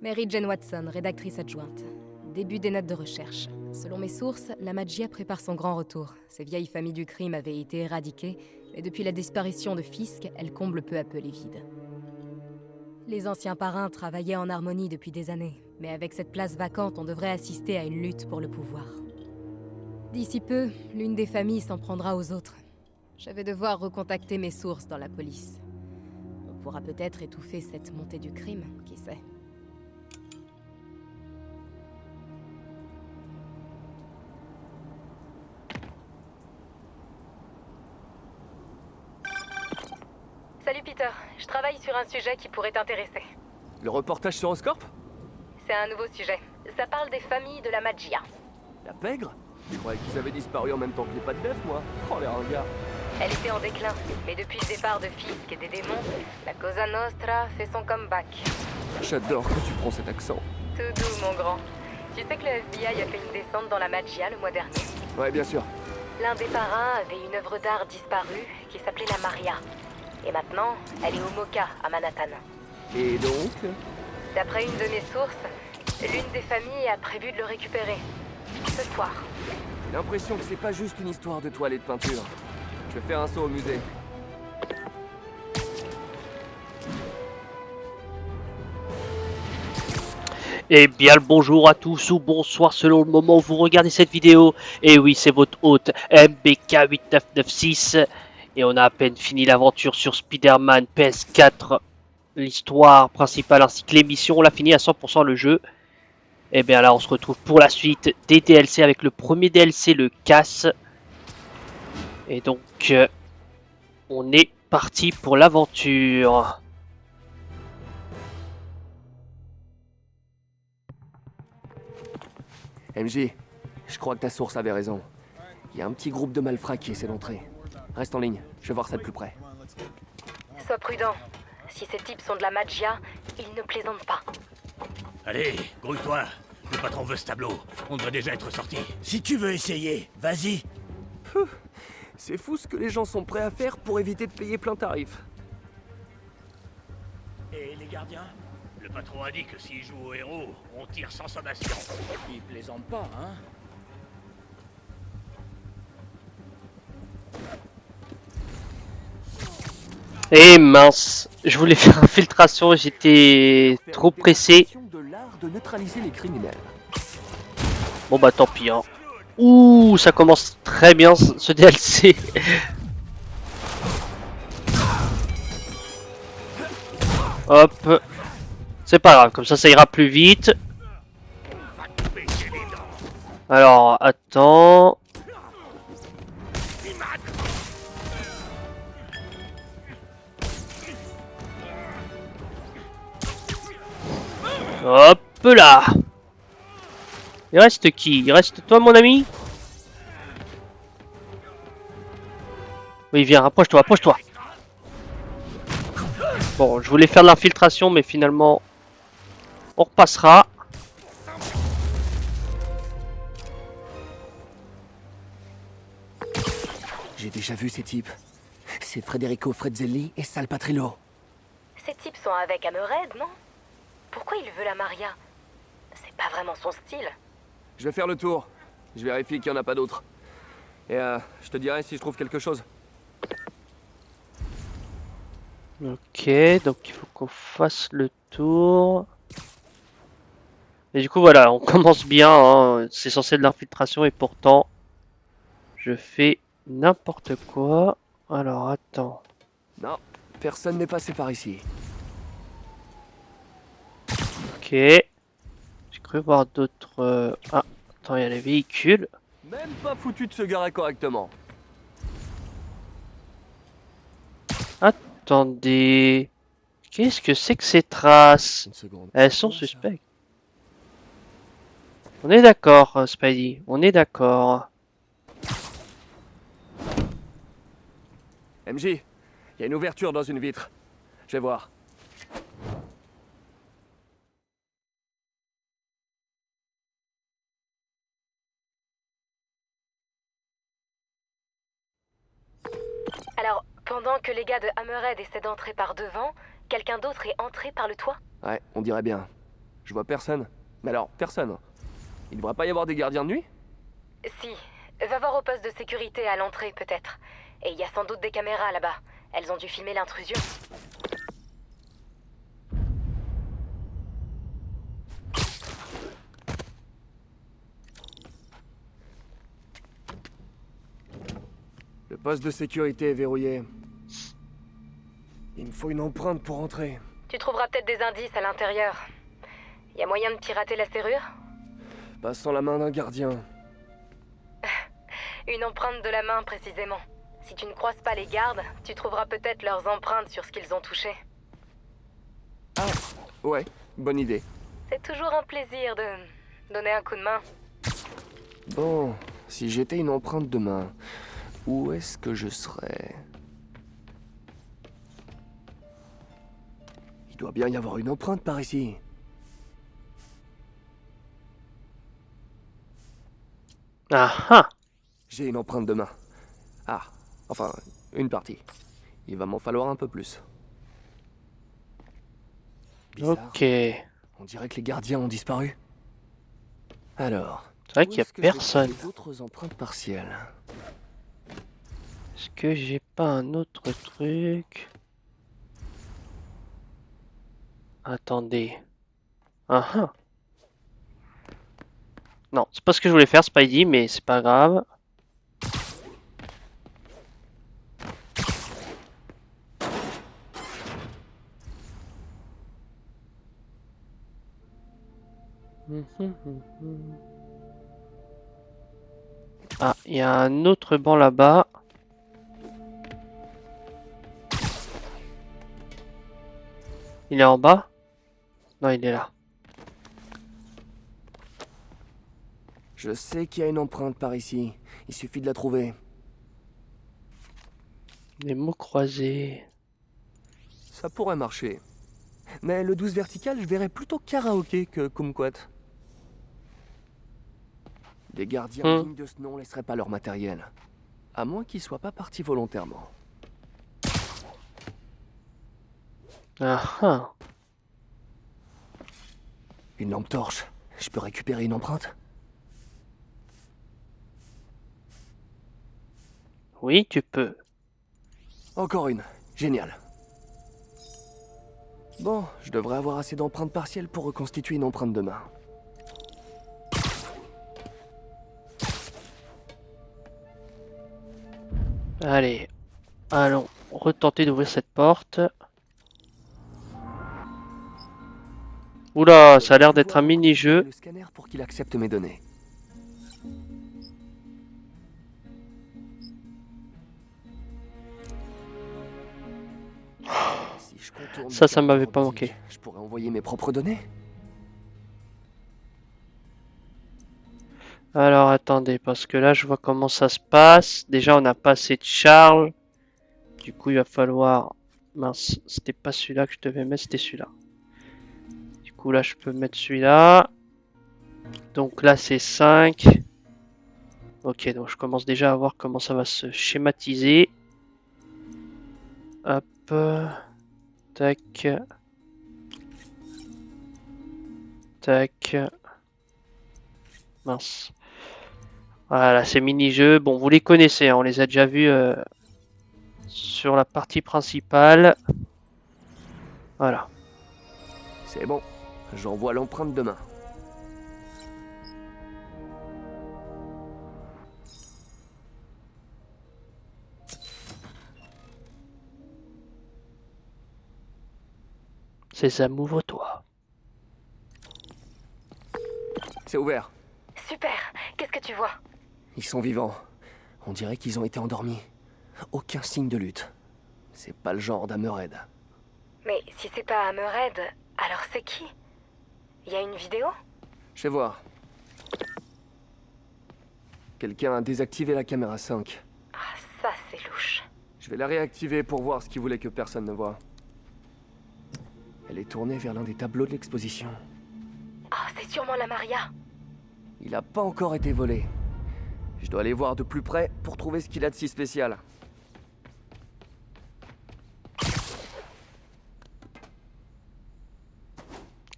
Mary Jane Watson, rédactrice adjointe. Début des notes de recherche. Selon mes sources, la Maggia prépare son grand retour. Ces vieilles familles du crime avaient été éradiquées, mais depuis la disparition de Fisk, elles comblent peu à peu les vides. Les anciens parrains travaillaient en harmonie depuis des années, mais avec cette place vacante, on devrait assister à une lutte pour le pouvoir. D'ici peu, l'une des familles s'en prendra aux autres. Je vais devoir recontacter mes sources dans la police. On pourra peut-être étouffer cette montée du crime, qui sait. Salut Peter, je travaille sur un sujet qui pourrait t'intéresser. Le reportage sur Oscorp? C'est un nouveau sujet. Ça parle des familles de la Maggia. La pègre? Je croyais qu'ils avaient disparu en même temps que les pattes d'œuf, moi. Oh, les ringards. Elle était en déclin, mais depuis le départ de Fisk et des démons, la Cosa Nostra fait son comeback. J'adore que tu prends cet accent. Tout doux, mon grand. Tu sais que le FBI a fait une descente dans la Maggia le mois dernier? Ouais, bien sûr. L'un des parrains avait une œuvre d'art disparue qui s'appelait la Maria. Et maintenant, elle est au Mocha, à Manhattan. Et donc? D'après une de mes sources, l'une des familles a prévu de le récupérer. Ce soir. J'ai l'impression que c'est pas juste une histoire de toile et de peinture. Je vais faire un saut au musée. Eh bien le bonjour à tous ou bonsoir selon le moment où vous regardez cette vidéo. Et oui, c'est votre hôte MBK8996 et on a à peine fini l'aventure sur Spider-Man PS4. L'histoire principale ainsi que l'émission, on l'a fini à 100% le jeu. Et bien là on se retrouve pour la suite des DLC avec le premier DLC, le casse. Et donc on est parti pour l'aventure. MJ, je crois que ta source avait raison. Il y a un petit groupe de malfrats qui essaie d'entrer. Reste en ligne, je vais voir ça de plus près. Sois prudent. Si ces types sont de la Maggia, ils ne plaisantent pas. Allez, grouille-toi. Le patron veut ce tableau. On devrait déjà être sorti. Si tu veux essayer, vas-y. C'est fou ce que les gens sont prêts à faire pour éviter de payer plein tarif. Et les gardiens? Le patron a dit que s'il joue au héros, on tire sans sommation. Ils plaisantent pas, hein? Eh mince, je voulais faire infiltration, j'étais trop pressé. De l'art de neutraliser les criminels. Bon bah tant pis hein. Ouh, ça commence très bien ce DLC. Hop. C'est pas grave, comme ça ira plus vite. Alors, attends. Hop là. Il reste qui? Il reste toi mon ami? Oui viens, approche-toi, approche-toi. Bon, je voulais faire de l'infiltration mais finalement on repassera. J'ai déjà vu ces types. C'est Federico Frezzelli et Sal Patrillo. Ces types sont avec Hammerhead, non? Pourquoi il veut la Maria? C'est pas vraiment son style. Je vais faire le tour. Je vérifie qu'il n'y en a pas d'autres. Et je te dirai si je trouve quelque chose. Ok, donc il faut qu'on fasse le tour. Et du coup voilà, on commence bien, hein. C'est censé être de l'infiltration et pourtant je fais n'importe quoi. Alors attends. Non, personne n'est passé par ici. Ok. J'ai cru voir d'autres... Ah, attends, il y a les véhicules. Même pas foutu de se garer correctement. Attendez. Qu'est-ce que c'est que ces traces? Une seconde. Elles sont suspectes. On est d'accord, Spidey. On est d'accord. MJ, il y a une ouverture dans une vitre. Je vais voir. Alors, pendant que les gars de Hammerhead essaient d'entrer par devant, quelqu'un d'autre est entré par le toit? Ouais, on dirait bien. Je vois personne. Mais alors, personne. Il devrait pas y avoir des gardiens de nuit? Si. Va voir au poste de sécurité à l'entrée, peut-être. Et il y a sans doute des caméras là-bas. Elles ont dû filmer l'intrusion. Le poste de sécurité est verrouillé. Il me faut une empreinte pour entrer. Tu trouveras peut-être des indices à l'intérieur. Y a moyen de pirater la serrure? Pas sans la main d'un gardien. Une empreinte de la main, précisément. Si tu ne croises pas les gardes, tu trouveras peut-être leurs empreintes sur ce qu'ils ont touché. Ah, ouais, bonne idée. C'est toujours un plaisir de donner un coup de main. Bon, si j'étais une empreinte de main, où est-ce que je serais? Il doit bien y avoir une empreinte par ici. Ah ah. J'ai une empreinte de main. Ah, enfin, une partie. Il va m'en falloir un peu plus. Bizarre. Ok. C'est On dirait que les gardiens ont disparu. Alors, vrai où qu'il y a est-ce que j'ai personne. trouvé d'autres empreintes partielles? Est-ce que j'ai pas un autre truc? Attendez. Ah ah. Non, c'est pas ce que je voulais faire, Spidey, mais c'est pas grave. Ah, il y a un autre banc là-bas. Il est en bas? Non, il est là. Je sais qu'il y a une empreinte par ici. Il suffit de la trouver. Les mots croisés. Ça pourrait marcher. Mais le 12 vertical, je verrais plutôt karaoké que kumquat. Des gardiens dignes de ce nom laisseraient pas leur matériel. À moins qu'ils soient pas partis volontairement. Ah ah. Une lampe torche. Je peux récupérer une empreinte? Oui, tu peux. Encore une. Génial. Bon, je devrais avoir assez d'empreintes partielles pour reconstituer une empreinte de main. Allez, allons retenter d'ouvrir cette porte. Oula, ça a l'air d'être un mini-jeu. Le scanner pour qu'il accepte mes données. Si je contourne Ça le m'avait cadre pas optique, manqué. Je pourrais envoyer mes propres données. Alors attendez, parce que là je vois comment ça se passe. Déjà on n'a pas assez de charge. Du coup il va falloir... Mince, c'était pas celui-là que je devais mettre, c'était celui-là. Du coup là je peux mettre celui-là. Donc là c'est 5. Ok, donc je commence déjà à voir comment ça va se schématiser. Hop. Tac. Tac. Mince. Voilà, ces mini-jeux, bon, vous les connaissez, hein, on les a déjà vus sur la partie principale. Voilà. C'est bon. J'envoie l'empreinte de main. Sésame, ouvre-toi. C'est ouvert. Super. Qu'est-ce que tu vois? Ils sont vivants. On dirait qu'ils ont été endormis. Aucun signe de lutte. C'est pas le genre d'Hammerhead. Mais si c'est pas Hammerhead, alors c'est qui? Y a une vidéo? Je vais voir. Quelqu'un a désactivé la caméra 5. Ah, ça c'est louche. Je vais la réactiver pour voir ce qu'il voulait que personne ne voit. Elle est tournée vers l'un des tableaux de l'exposition. Ah, c'est sûrement la Maria. Il n'a pas encore été volé. Je dois aller voir de plus près pour trouver ce qu'il a de si spécial.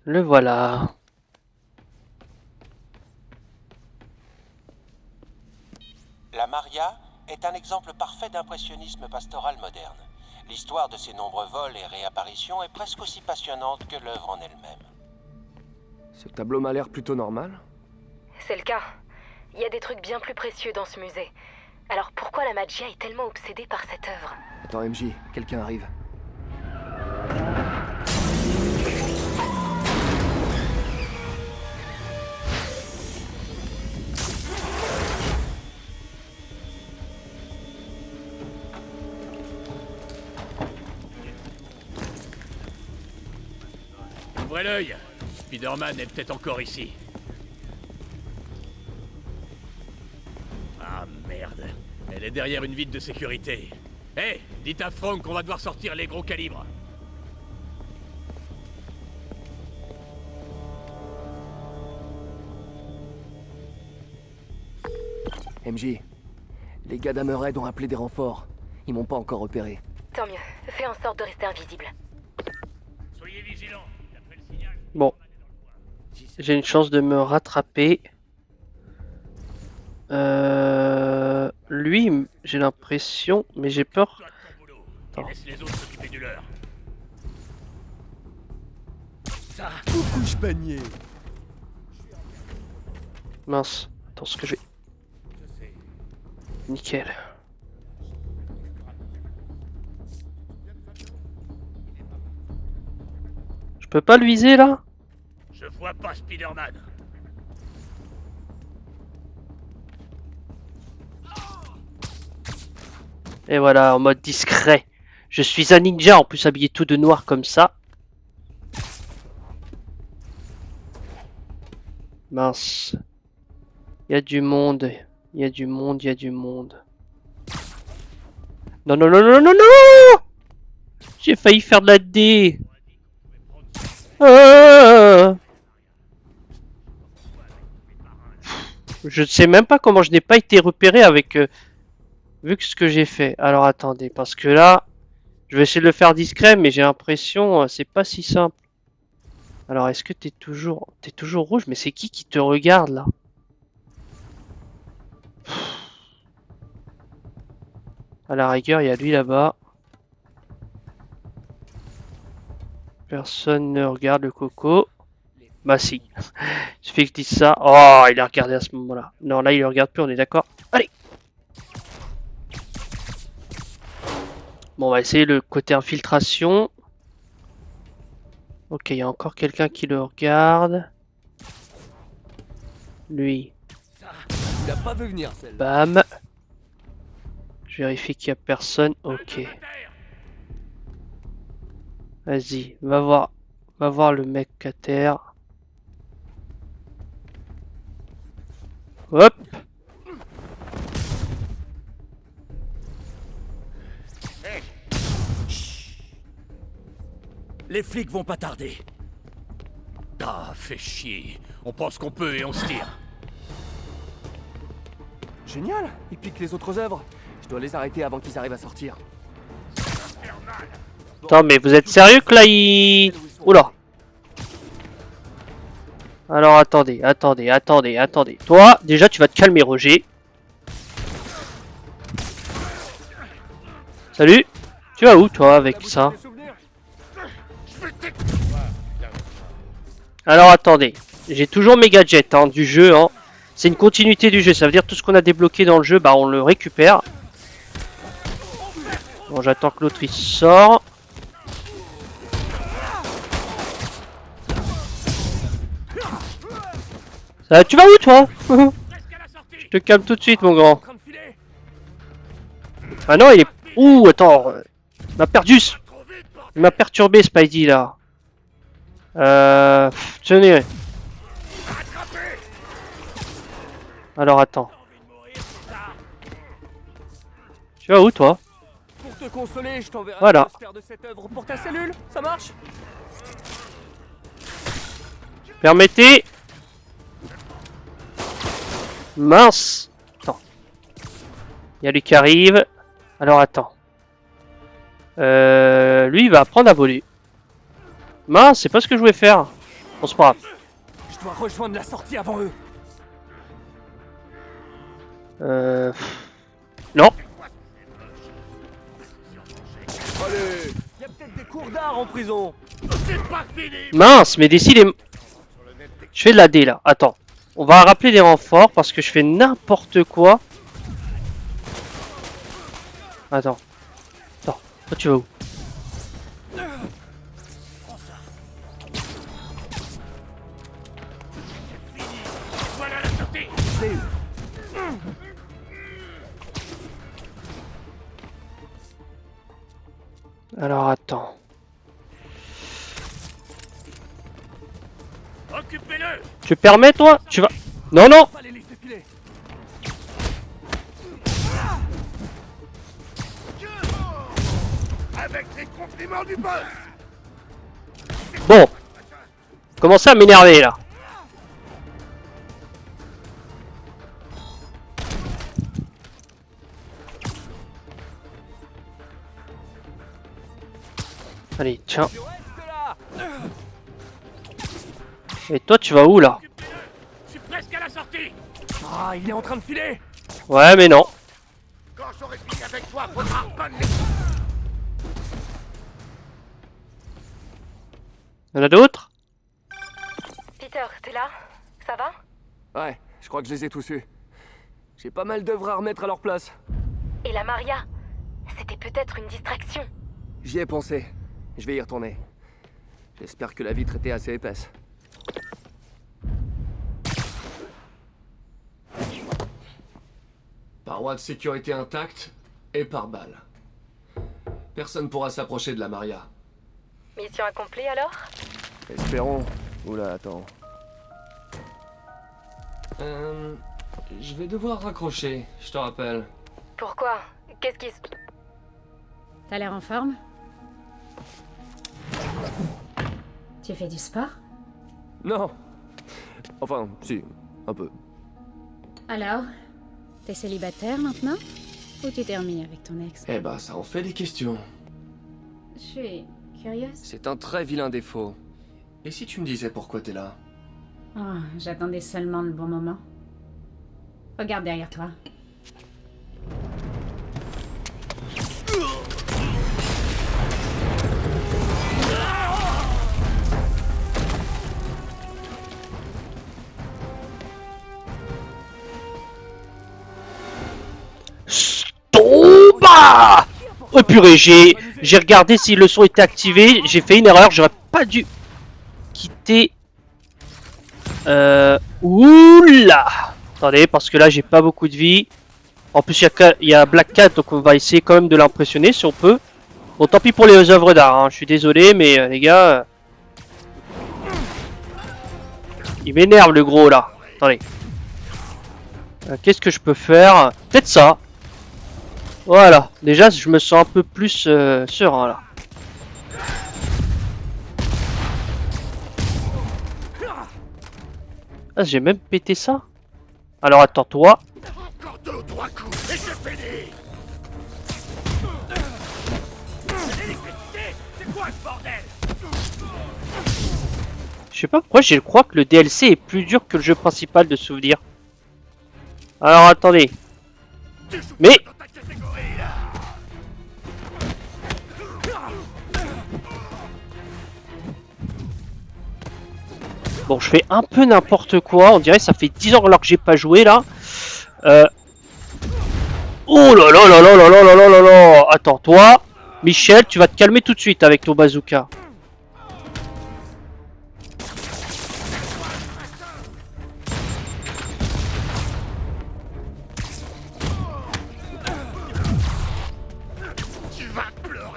Le voilà. La Maria est un exemple parfait d'impressionnisme pastoral moderne. L'histoire de ses nombreux vols et réapparitions est presque aussi passionnante que l'œuvre en elle-même. Ce tableau m'a l'air plutôt normal. C'est le cas. Il y a des trucs bien plus précieux dans ce musée. Alors pourquoi la Magia est tellement obsédée par cette œuvre? Attends, MJ, quelqu'un arrive. Ouvrez l'œil. Spider-Man est peut-être encore ici. Ah merde. Elle est derrière une vitre de sécurité. Hé, dites à Frank qu'on va devoir sortir les gros calibres. MJ, les gars d'Hammerhead ont appelé des renforts. Ils m'ont pas encore repéré. Tant mieux. Fais en sorte de rester invisible. Soyez vigilants. D'après le signal. Bon. J'ai une chance de me rattraper. Lui, j'ai l'impression, mais j'ai peur. Toi de ton boulot. Attends. Et laisse les autres s'occuper du leur. Coucou panier. Mince. Attends, ce que je vais. Nickel. Je peux pas le viser là? Je vois pas Spider-Man. Et voilà, en mode discret. Je suis un ninja, en plus habillé tout de noir comme ça. Mince. Il y a du monde. Il y a du monde, il y a du monde. Non, non, non, non, non, non! J'ai failli faire de la D. Ah! Je ne sais même pas comment je n'ai pas été repéré avec... vu que ce que j'ai fait. Alors attendez, parce que là... Je vais essayer de le faire discret, mais j'ai l'impression c'est pas si simple. Alors est-ce que t'es toujours rouge? Mais c'est qui te regarde là? À la rigueur, il y a lui là-bas. Personne ne regarde le coco. Bah si. Il suffit que je dise ça. Oh, il a regardé à ce moment-là. Non, là il le regarde plus, on est d'accord. Allez! Bon, on va essayer le côté infiltration. Ok, il y a encore quelqu'un qui le regarde. Lui. Tu l'as pas vu venir celle-là. Bam. Je vérifie qu'il n'y a personne. Ok. Vas-y, va voir le mec à terre. Hop. Les flics vont pas tarder. Ah, fait chier. On pense qu'on peut et on se tire. Génial! Ils piquent les autres œuvres. Je dois les arrêter avant qu'ils arrivent à sortir. Attends, mais vous êtes sérieux que là il... Oula. Alors attendez. Toi, déjà tu vas te calmer Roger. Salut. Tu vas où toi avec ça? Alors attendez. J'ai toujours mes gadgets hein, du jeu. Hein. C'est une continuité du jeu. Ça veut dire tout ce qu'on a débloqué dans le jeu, bah on le récupère. Bon, j'attends que l'autre il sort. Tu vas où toi? Je te calme tout de suite mon grand. Ah non il est... Ouh attends. Il m'a perdu. Il m'a perturbé Spidey là. Tenez. Alors attends. Tu vas où toi? Pour te consoler, je t'enverrai Voilà. un poster de cette œuvre pour ta cellule. Ça marche? Permettez. Mince. Attends. Il y a lui qui arrive. Alors attends. Lui il va apprendre à voler. Mince, c'est pas ce que je voulais faire. Bon, c'est pas grave. Je dois rejoindre la sortie avant eux. Non. Allez, y a peut-être des cours d'art en prison. C'est pas fini. Mince, mais décidément. Je fais de la D là. Attends. On va rappeler des renforts parce que je fais n'importe quoi. Attends. Attends. Toi, tu vas où? Voilà la sortie. Alors, attends. Occupez-le. Tu permets, toi? Tu vas... Non, non. Pas les laisser filer. Avec les compliments du boss. Bon. Commencez à m'énerver, là. Allez, tiens. Tu restes là. Et toi, tu vas où, là? Occupez-le. Je suis presque à la sortie. Ah, il est en train de filer. Ouais, mais non. Quand j'aurai fini avec toi, faudra reprendre les... Y'en a d'autres? Peter, t'es là? Ça va? Ouais, je crois que je les ai tous eus. J'ai pas mal d'œuvres à remettre à leur place. Et la Maria? C'était peut-être une distraction. J'y ai pensé. Je vais y retourner. J'espère que la vitre était assez épaisse. Paroi de sécurité intacte et par balle. Personne pourra s'approcher de la Maria. Mission accomplie alors? Espérons. Oula, attends. Je vais devoir raccrocher, je te rappelle. Pourquoi? Qu'est-ce qui se... T'as l'air en forme? Tu fais du sport? Non. Enfin, si, un peu. Alors, t'es célibataire maintenant? Ou tu t'es remis avec ton ex? Eh bah, ça en fait des questions. Je suis curieuse. C'est un très vilain défaut. Et si tu me disais pourquoi t'es là? Oh, j'attendais seulement le bon moment. Regarde derrière toi. Tomba! Oh purée, j'ai regardé si le son était activé, j'ai fait une erreur, j'aurais pas dû quitter... Oula! Attendez, parce que là j'ai pas beaucoup de vie. En plus il y a Black Cat, donc on va essayer quand même de l'impressionner si on peut. Bon, tant pis pour les œuvres d'art, hein. Je suis désolé, mais les gars... il m'énerve le gros là. Attendez. Qu'est-ce que je peux faire? Peut-être ça. Voilà, déjà je me sens un peu plus serein là. Ah, j'ai même pété ça. Alors attends, toi. Encore 2 ou 3 coups et c'est fini. L'électricité, c'est quoi ce bordel? Je sais pas pourquoi je crois que le DLC est plus dur que le jeu principal de souvenir. Alors attendez. Mais... bon, je fais un peu n'importe quoi. On dirait que ça fait 10 ans alors que j'ai pas joué là. Oh là là là là là là là là là là. Attends, toi, Michel, tu vas te calmer tout de suite avec ton bazooka.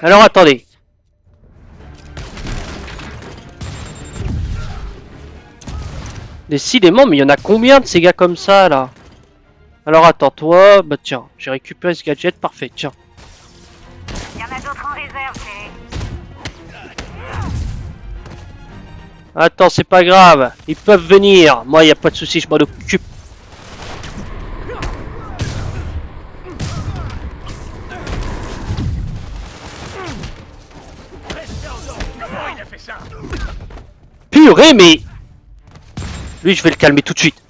Alors attendez. Décidément, mais il y en a combien de ces gars comme ça là? Alors attends, toi, bah tiens, j'ai récupéré ce gadget, parfait, tiens. Il y en a d'autres en réserve, Attends, c'est pas grave, ils peuvent venir. Moi, il y a pas de souci, je m'en occupe. Purée, mais Lui, je vais le calmer tout de suite.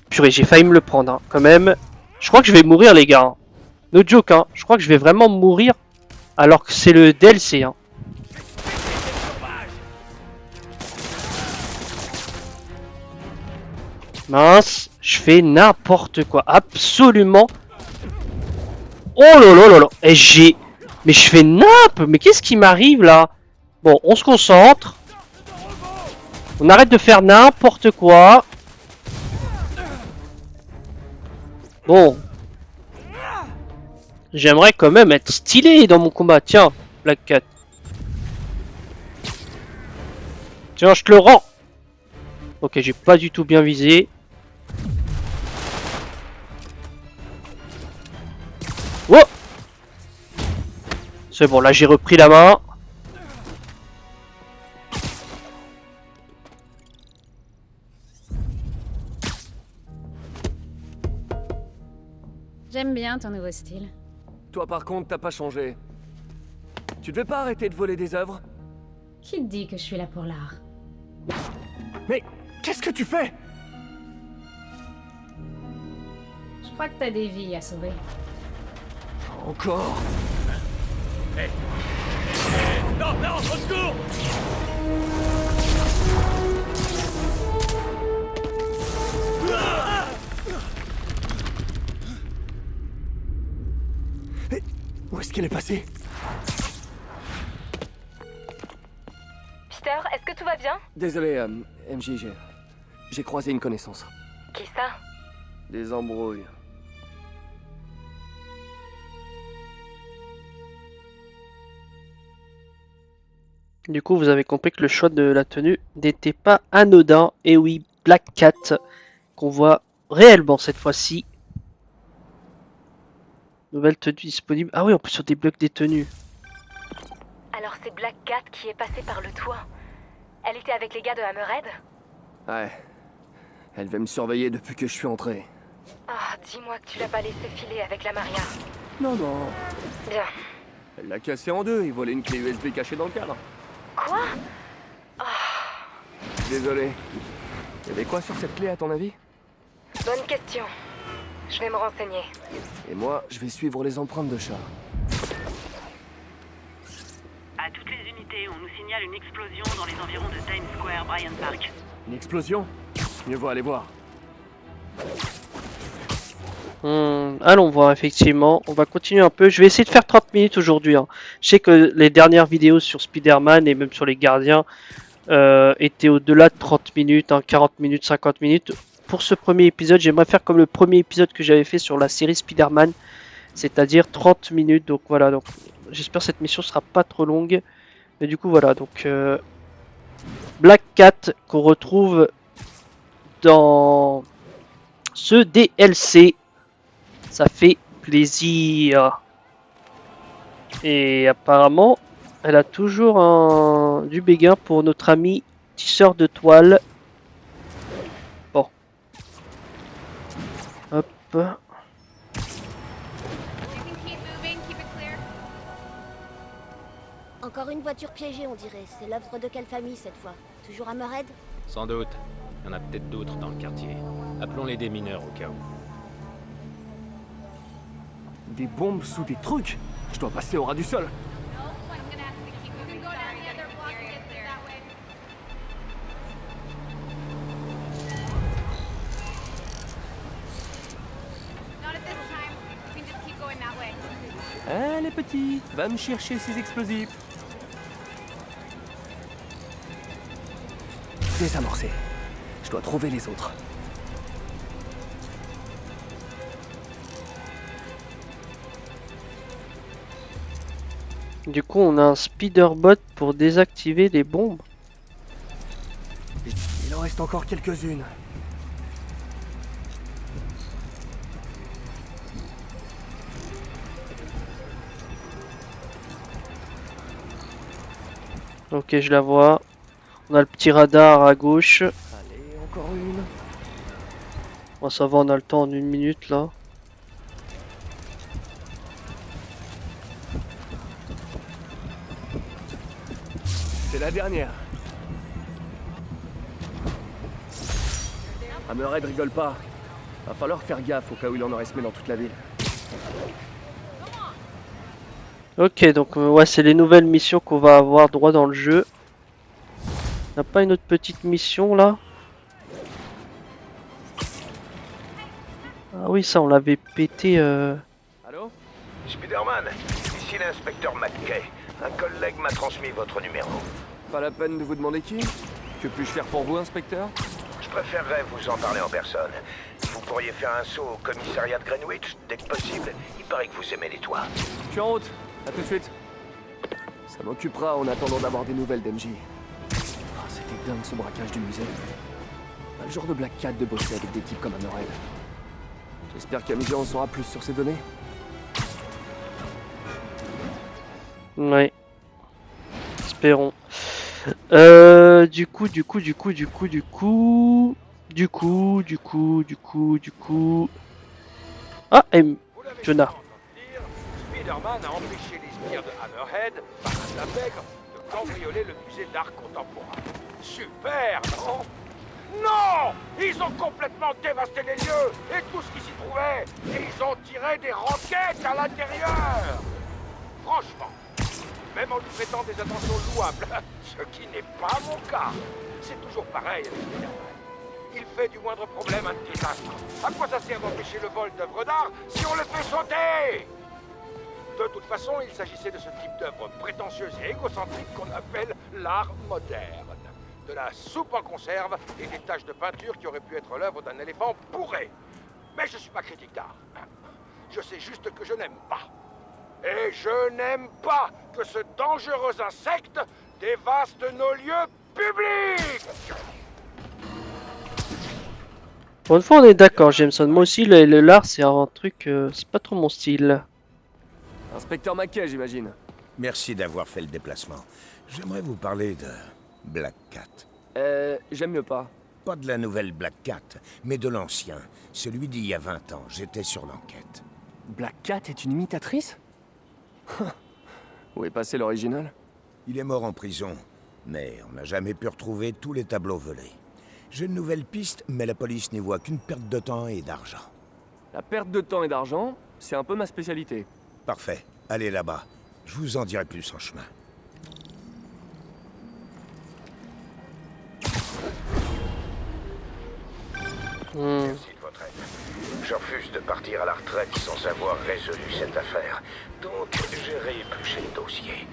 Purée, j'ai failli me le prendre, hein, quand même. Je crois que je vais mourir, les gars. Hein. No joke, hein. Je crois que je vais vraiment mourir alors que c'est le DLC, hein. Mince, je fais n'importe quoi. Absolument. Oh là là là là. Et j'ai... Mais je fais n'importe... Mais qu'est-ce qui m'arrive, là? Bon, on se concentre. On arrête de faire n'importe quoi. Bon. J'aimerais quand même être stylé dans mon combat. Tiens, Black Cat. Tiens, je te le rends. Ok, j'ai pas du tout bien visé. Oh! C'est bon, là j'ai repris la main. J'aime bien ton nouveau style. Toi par contre, t'as pas changé. Tu devais pas arrêter de voler des œuvres? Qui te dit que je suis là pour l'art? Mais qu'est-ce que tu fais? Je crois que t'as des vies à sauver. Encore? Hé! Non, non, au secours! Où est-ce qu'elle est passée? Peter, est-ce que tout va bien? Désolé, MJ, j'ai croisé une connaissance. Qui ça? Des embrouilles. Du coup, vous avez compris que le choix de la tenue n'était pas anodin. Et oui, Black Cat, qu'on voit réellement cette fois-ci. Nouvelle tenue disponible. Ah oui, on peut sur des blocs des tenues. Alors c'est Black Cat qui est passée par le toit. Elle était avec les gars de Hammerhead? Ouais. Elle va me surveiller depuis que je suis entré. Ah, dis-moi que tu l'as pas laissé filer avec la Maria. Non, non. Bien. Elle l'a cassé en deux et volé une clé USB cachée dans le cadre. Quoi? Désolé. Il y avait quoi sur cette clé à ton avis? Bonne question. Je vais me renseigner. Et moi, je vais suivre les empreintes de chat. À toutes les unités, on nous signale une explosion dans les environs de Times Square, Bryant Park. Une explosion? Mieux vaut aller voir. Allons voir, effectivement. On va continuer un peu. Je vais essayer de faire 30 minutes aujourd'hui. Hein. Je sais que les dernières vidéos sur Spider-Man et même sur les gardiens étaient au-delà de 30 minutes, hein, 40 minutes, 50 minutes. Pour ce premier épisode, j'aimerais faire comme le premier épisode que j'avais fait sur la série Spider-Man, c'est-à-dire 30 minutes. Donc voilà, donc j'espère que cette mission sera pas trop longue. Mais du coup, voilà, donc Black Cat qu'on retrouve dans ce DLC. Ça fait plaisir. Et apparemment, elle a toujours du béguin pour notre ami tisseur de toile. Bon. Hop. Encore une voiture piégée, on dirait. C'est l'œuvre de quelle famille cette fois? Toujours Hammerhead? Sans doute. Il y en a peut-être d'autres dans le quartier. Appelons-les des mineurs au cas où. Des bombes sous des trucs? Je dois passer au ras du sol. Allez petit, va me chercher ces explosifs. Désamorcé. Je dois trouver les autres. Du coup, on a un speederbot pour désactiver les bombes. Il en reste encore quelques-unes. Ok, je la vois. On a le petit radar à gauche. Allez, encore une. Bon, ça va, on a le temps en 1 minute là. C'est la dernière. Hammerhead rigole pas. Va falloir faire gaffe au cas où il en aurait semé dans toute la ville. Ok, donc ouais, c'est les nouvelles missions qu'on va avoir droit dans le jeu. On n'a pas une autre petite mission là? Ah oui, ça on l'avait pété. Allô? Spider-Man, ici l'inspecteur McKay. Un collègue m'a transmis votre numéro. Pas la peine de vous demander qui? Que puis-je faire pour vous, inspecteur? Je préférerais vous en parler en personne. Vous pourriez faire un saut au commissariat de Greenwich, dès que possible. Il paraît que vous aimez les toits. Je suis en route. À tout de suite. Ça m'occupera en attendant d'avoir des nouvelles d'MJ. Ah, c'était dingue ce braquage du musée. Pas le genre de Black Cat de bosser avec des types comme Hammerhead. J'espère qu'Amija en saura plus sur ces données. Ouais. Espérons. Du coup. Ah, Jonah. Spider-Man a empêché les sbires de Hammerhead, par un navire, de cambrioler le musée d'art contemporain. Super, non? Non! Ils ont complètement dévasté les lieux et tout ce qui s'y trouvait. Et ils ont tiré des roquettes à l'intérieur. Franchement, même en lui prêtant des attentions louables, ce qui n'est pas mon cas, c'est toujours pareil avec Spider-Man. Il fait du moindre problème un désastre. À quoi ça sert d'empêcher le vol d'œuvres d'art si on le fait sauter? De toute façon, il s'agissait de ce type d'œuvre prétentieuse et égocentrique qu'on appelle l'art moderne. De la soupe en conserve et des taches de peinture qui auraient pu être l'œuvre d'un éléphant bourré. Mais je suis pas critique d'art. Je sais juste que je n'aime pas. Et je n'aime pas que ce dangereux insecte dévaste nos lieux publics. Pour une fois, on est d'accord, Jameson. Moi aussi, le lard, c'est un truc, c'est pas trop mon style. Inspecteur McKay, j'imagine. Merci d'avoir fait le déplacement. J'aimerais vous parler de Black Cat. J'aime mieux pas. Pas de la nouvelle Black Cat, mais de l'ancien. Celui d'il y a 20 ans. J'étais sur l'enquête. Black Cat est une imitatrice? Où est passé l'original? Il est mort en prison, mais on n'a jamais pu retrouver tous les tableaux volés. J'ai une nouvelle piste, mais la police n'y voit qu'une perte de temps et d'argent. La perte de temps et d'argent, c'est un peu ma spécialité. Parfait. Allez là-bas. Je vous en dirai plus en chemin. Merci de votre aide. Je refuse de partir à la retraite sans avoir résolu cette affaire. Donc, j'ai réépluché le dossier.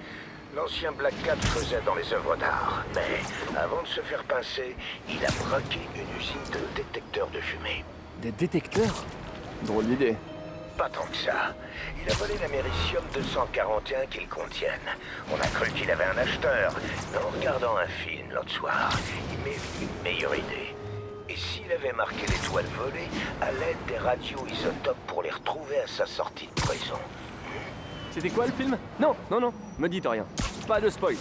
L'ancien Black Cat faisait dans les œuvres d'art, mais avant de se faire pincer, il a braqué une usine de détecteurs de fumée. Des détecteurs? Drôle d'idée. Pas tant que ça. Il a volé l'américium 241 qu'ils contiennent. On a cru qu'il avait un acheteur, mais en regardant un film l'autre soir, il m'est venu une meilleure idée. Et s'il avait marqué les toiles volées à l'aide des radioisotopes pour les retrouver à sa sortie de prison? C'était quoi le film? Non, me dites rien. Pas de spoil.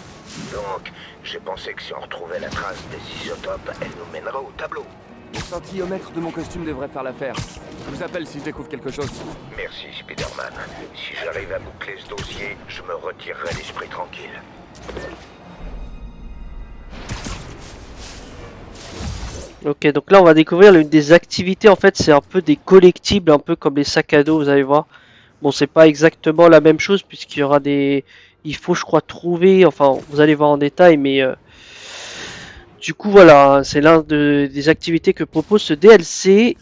Donc, j'ai pensé que si on retrouvait la trace des isotopes, elle nous mènerait au tableau. Le scintillomètre de mon costume devrait faire l'affaire. Je vous appelle si je découvre quelque chose. Merci, Spider-Man. Si j'arrive à boucler ce dossier, je me retirerai l'esprit tranquille. Ok, donc là on va découvrir l'une des activités. En fait, c'est un peu des collectibles, un peu comme les sacs à dos, vous allez voir. Bon, c'est pas exactement la même chose puisqu'il y aura des... Il faut, je crois, trouver... Enfin, vous allez voir en détail, mais... Du coup, voilà, c'est l'un des activités que propose ce DLC.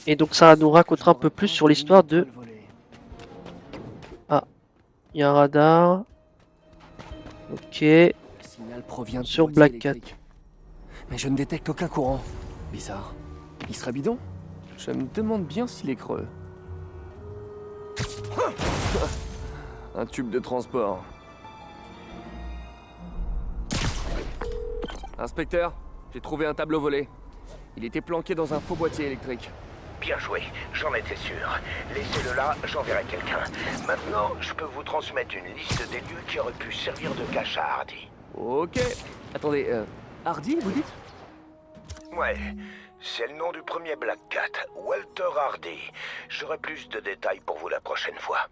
Et donc ça nous racontera un peu plus sur l'histoire de... Ah, il y a un radar. Ok. Le signal provient de sur Black Cat. Mais je ne détecte aucun courant. Bizarre. Il serait bidon? Je me demande bien s'il est creux. Un tube de transport. Inspecteur, j'ai trouvé un tableau volé. Il était planqué dans un faux boîtier électrique. Bien joué, j'en étais sûr. Laissez-le là, j'enverrai quelqu'un. Maintenant, je peux vous transmettre une liste des lieux qui auraient pu servir de cache à Hardy. Ok. Attendez, Hardy, vous dites? Ouais, c'est le nom du premier Black Cat, Walter Hardy. J'aurai plus de détails pour vous la prochaine fois.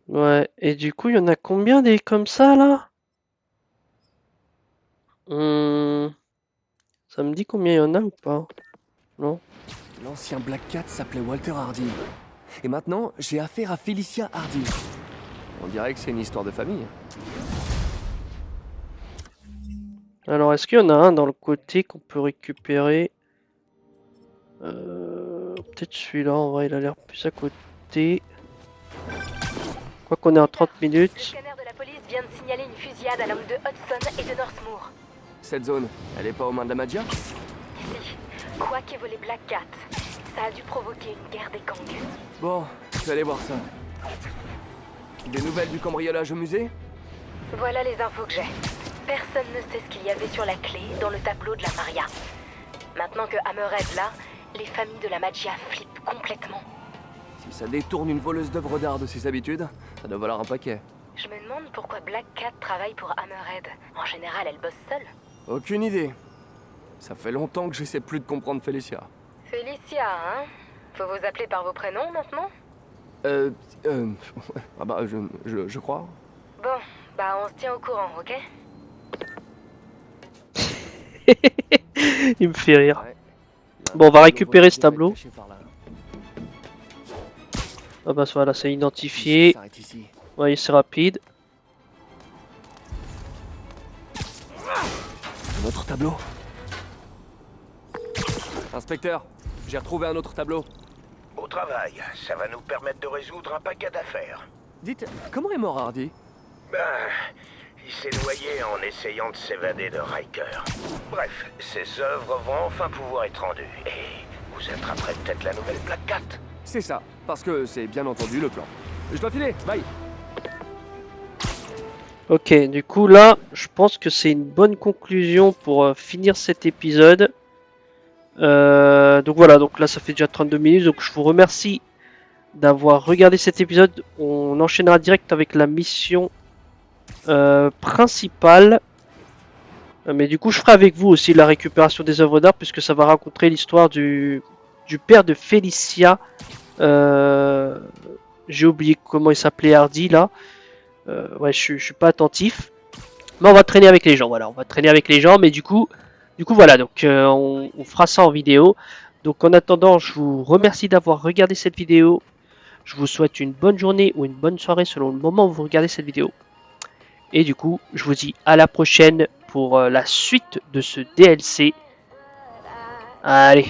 Ouais, et du coup, il y en a combien des comme ça, là? Ça me dit combien il y en a ou pas? Non? L'ancien Black Cat s'appelait Walter Hardy. Et maintenant, j'ai affaire à Felicia Hardy. On dirait que c'est une histoire de famille. Alors, est-ce qu'il y en a un dans le côté qu'on peut récupérer? Peut-être celui-là, en vrai, il a l'air plus à côté. Quoi qu'on est en 30 minutes. Le scanner de la police vient de signaler une fusillade à l'angle de Hudson et de Northmoor. Cette zone, elle est pas aux mains de la Magia? Si, quoi qu'ait volé Black Cat, ça a dû provoquer une guerre des gangs. Bon, je vais aller voir ça. Des nouvelles du cambriolage au musée? Voilà les infos que j'ai. Personne ne sait ce qu'il y avait sur la clé dans le tableau de la Maria. Maintenant que Hammer est là, les familles de la Magia flippent complètement. Si ça détourne une voleuse d'œuvres d'art de ses habitudes, ça doit valoir un paquet. Je me demande pourquoi Black Cat travaille pour Hammerhead. En général, elle bosse seule. Aucune idée. Ça fait longtemps que j'essaie plus de comprendre Felicia. Felicia, hein? Faut vous appeler par vos prénoms maintenant? Ah bah, je crois. Bon, bah on se tient au courant, ok? Il me fait rire. Bon, on va récupérer ce tableau. Ah bah voilà, c'est identifié. Vous voyez, c'est rapide. Un autre tableau. Inspecteur, j'ai retrouvé un autre tableau. Au travail, ça va nous permettre de résoudre un paquet d'affaires. Dites, comment est mort Hardy? Ben, il s'est noyé en essayant de s'évader de Riker. Bref, ses œuvres vont enfin pouvoir être rendues. Et vous attraperez peut-être la nouvelle Black Cat. C'est ça, parce que c'est bien entendu le plan. Je dois filer, bye. Ok, du coup là, je pense que c'est une bonne conclusion pour finir cet épisode. Donc voilà, donc là ça fait déjà 32 minutes, donc je vous remercie d'avoir regardé cet épisode. On enchaînera direct avec la mission principale. Mais du coup je ferai avec vous aussi la récupération des œuvres d'art, puisque ça va raconter l'histoire du père de Felicia. J'ai oublié comment il s'appelait, Hardy là. Ouais, je suis pas attentif. Mais on va traîner avec les gens, voilà, on va traîner avec les gens, mais du coup voilà, donc on fera ça en vidéo. Donc en attendant, je vous remercie d'avoir regardé cette vidéo. Je vous souhaite une bonne journée ou une bonne soirée selon le moment où vous regardez cette vidéo. Et du coup, je vous dis à la prochaine pour la suite de ce DLC. Allez.